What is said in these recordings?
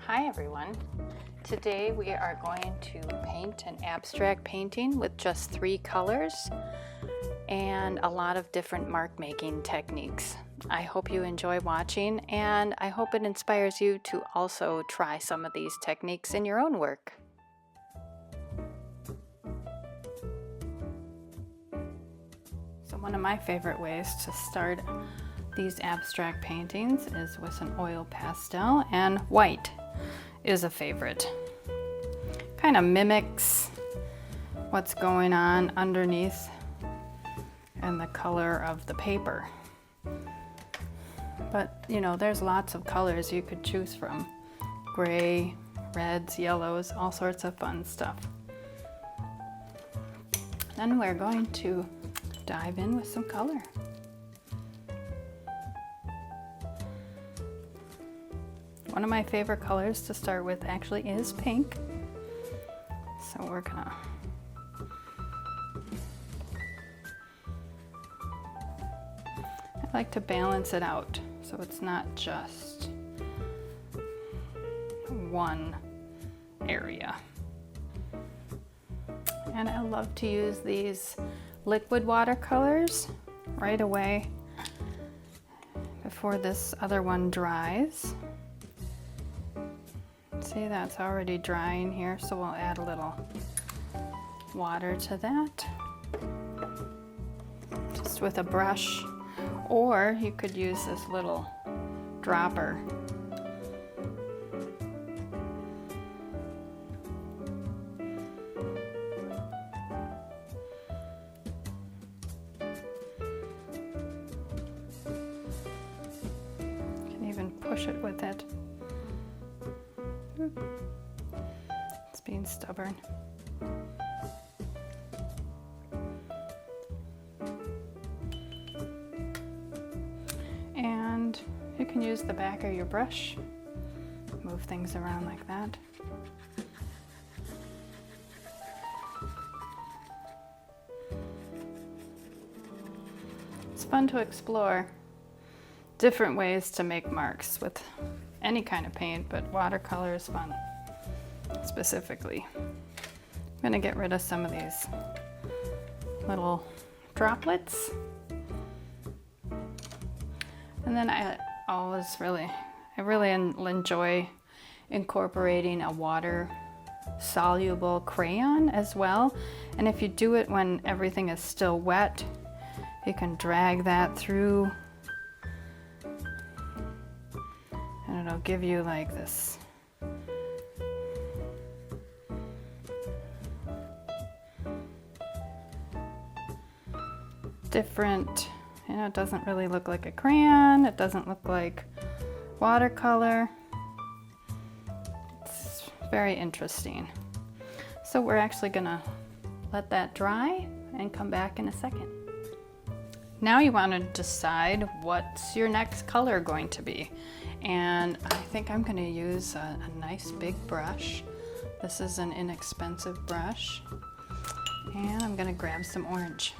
Hi everyone. Today we are going to paint an abstract painting with just 3 colors and a lot of different mark making techniques. I hope you enjoy watching, and I hope it inspires you to also try some of these techniques in your own work. So one of my favorite ways to start these abstract paintings is with an oil pastel, and white is a favorite. Kind of mimics what's going on underneath and the color of the paper. But you know, there's lots of colors you could choose from. Gray, reds, yellows, all sorts of fun stuff. Then we're going to dive in with some color. One of my favorite colors to start with actually is pink. So we're gonna I like to balance it out so it's not just one area. And I love to use these liquid watercolors right away before this other one dries. See, that's already drying here, so we'll add a little water to that. Just with a brush, or you could use this little dropper. You can even push it with it. It's being stubborn. And you can use the back of your brush, move things around like that. It's fun to explore different ways to make marks with any kind of paint, but watercolor is fun specifically. I'm gonna get rid of some of these little droplets. And then I really enjoy incorporating a water soluble crayon as well. And if you do it when everything is still wet, you can drag that through and it'll give you like this different, you know, it doesn't really look like a crayon, it doesn't look like watercolor. It's very interesting. So we're actually gonna let that dry and come back in a second. Now you want to decide what's your next color going to be. And I think I'm going to use a nice big brush. This is an inexpensive brush. And I'm going to grab some orange.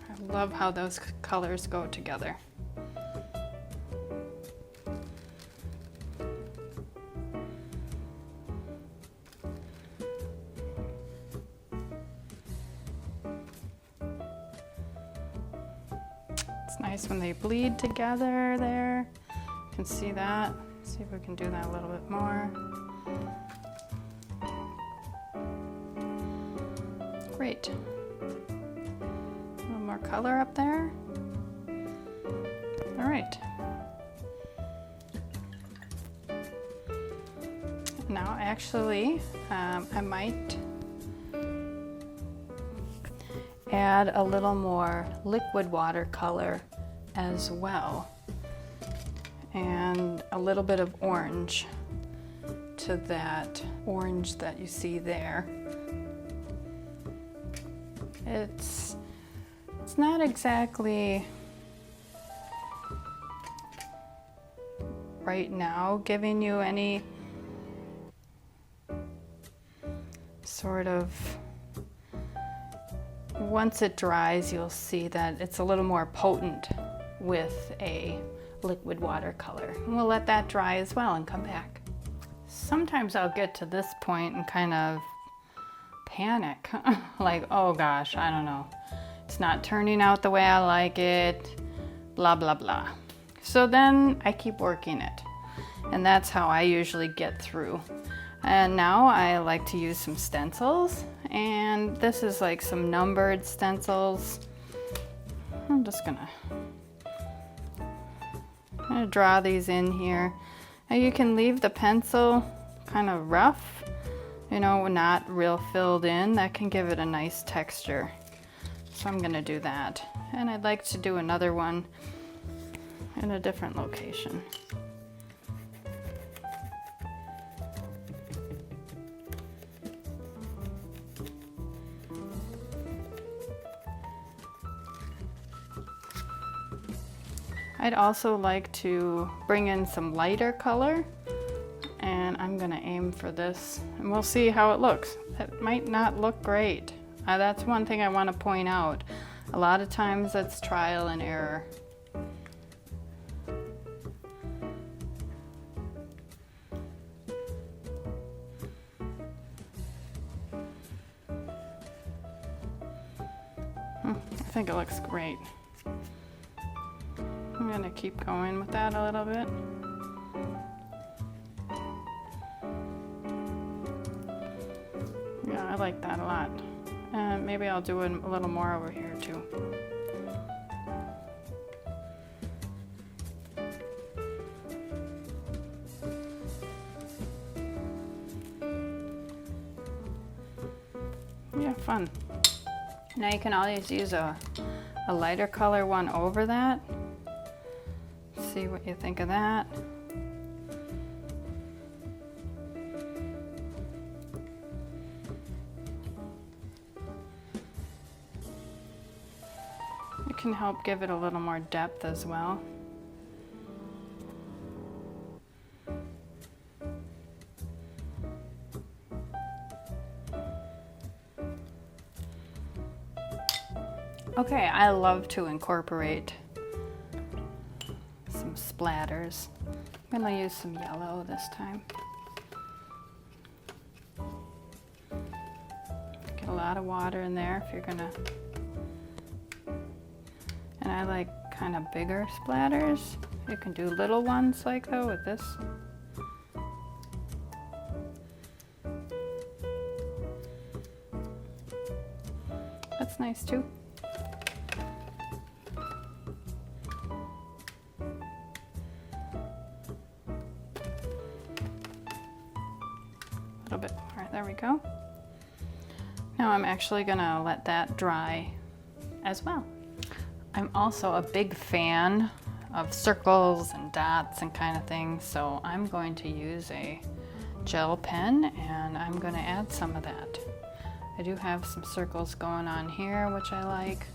I love how those colors go together. It's nice when they bleed together there. You can see that. See if we can do that a little bit more. Great. A little more color up there. All right. Now actually, I might add a little more liquid watercolor as well, and a little bit of orange to that orange that you see there. It's not exactly right now giving you any sort of once it dries, you'll see that it's a little more potent with a liquid watercolor. And we'll let that dry as well and come back. Sometimes I'll get to this point and kind of panic. Like, oh gosh, I don't know. It's not turning out the way I like it, blah, blah, blah. So then I keep working it. And that's how I usually get through. And now I like to use some stencils. And this is like some numbered stencils. I'm just gonna draw these in here. Now you can leave the pencil kind of rough, you know, not real filled in. That can give it a nice texture. So I'm gonna do that. And I'd like to do another one in a different location. I'd also like to bring in some lighter color, and I'm gonna aim for this, and we'll see how it looks. It might not look great. That's one thing I want to point out. A lot of times it's trial and error. I think it looks great. I'm gonna keep going with that a little bit. Yeah, I like that a lot. And maybe I'll do a little more over here too. Yeah, fun. Now you can always use a lighter color one over that. See what you think of that. It can help give it a little more depth as well. Okay, I love to incorporate some splatters. I'm gonna use some yellow this time. Get a lot of water in there if you're gonna. And I like kind of bigger splatters. You can do little ones like though with this. That's nice too. A little bit more, there we go. Now I'm actually gonna let that dry as well. I'm also a big fan of circles and dots and kind of things, so I'm going to use a gel pen and I'm going to add some of that. I do have some circles going on here, which I like.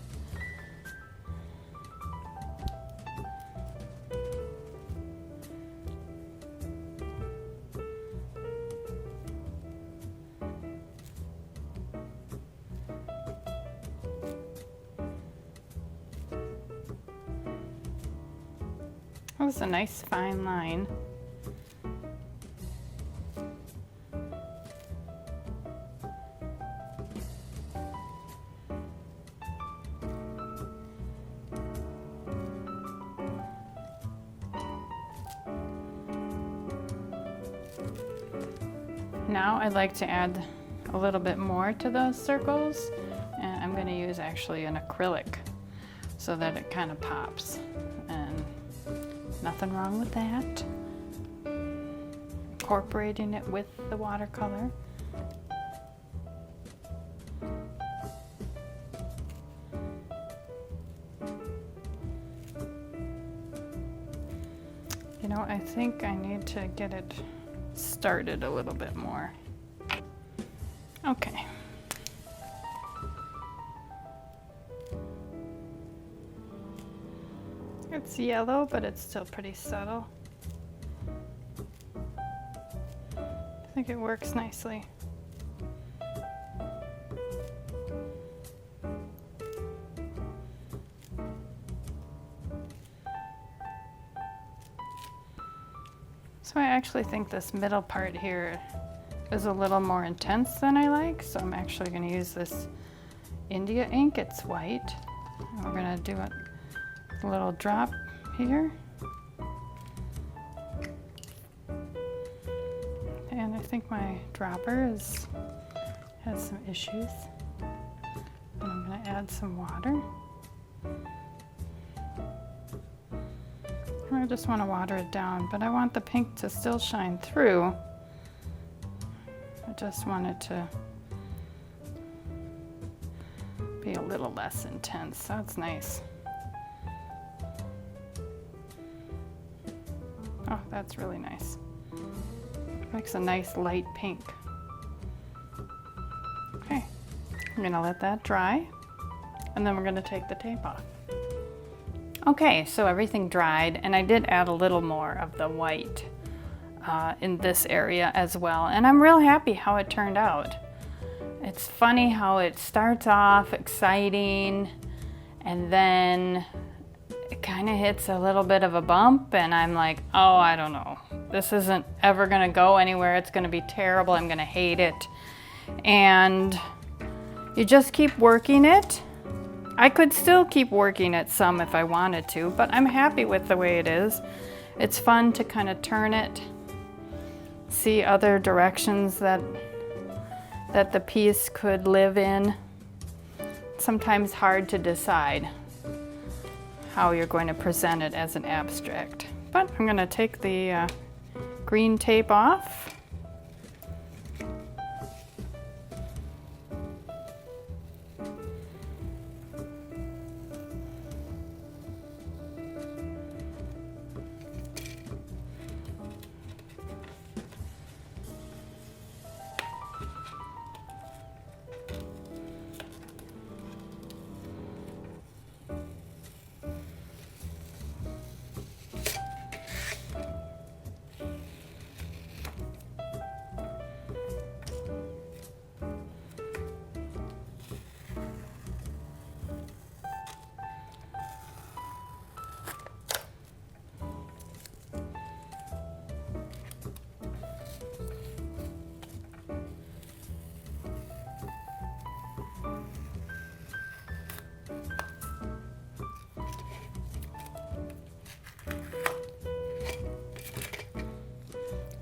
That was a nice fine line. Now I'd like to add a little bit more to those circles, and I'm going to use actually an acrylic so that it kind of pops. Nothing wrong with that. Incorporating it with the watercolor. You know, I think I need to get it started a little bit more. Okay. It's yellow, but it's still pretty subtle. I think it works nicely. So I actually think this middle part here is a little more intense than I like, so I'm actually going to use this India ink. It's white. And we're going to do a little drop here. And I think my dropper has some issues. And I'm going to add some water. I just want to water it down, but I want the pink to still shine through. I just want it to be a little less intense. That's nice. Oh, that's really nice. Makes a nice light pink. Okay, I'm gonna let that dry, and then we're gonna take the tape off. Okay, so everything dried, and I did add a little more of the white in this area as well, and I'm real happy how it turned out. It's funny how it starts off exciting, and then it kind of hits a little bit of a bump, and I'm like, oh, I don't know. This isn't ever gonna go anywhere. It's gonna be terrible. I'm gonna hate it. And you just keep working it. I could still keep working it some if I wanted to, but I'm happy with the way it is. It's fun to kind of turn it, see other directions that the piece could live in. Sometimes hard to decide how you're going to present it as an abstract. But I'm going to take the green tape off.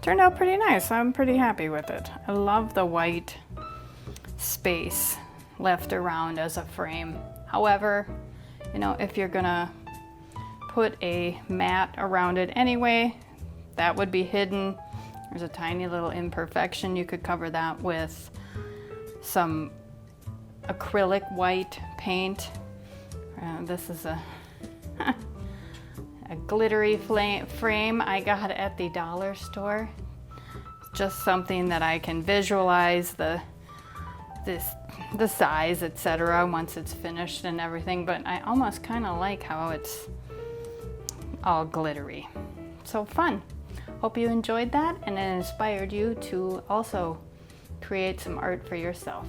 Turned out pretty nice. I'm pretty happy with it. I love the white space left around as a frame. However, you know, if you're gonna put a mat around it anyway, that would be hidden. There's a tiny little imperfection. You could cover that with some acrylic white paint. This is a glittery frame I got at the dollar store. Just something that I can visualize the size, etc. once it's finished and everything, but I almost kind of like how it's all glittery. So fun. Hope you enjoyed that and it inspired you to also create some art for yourself.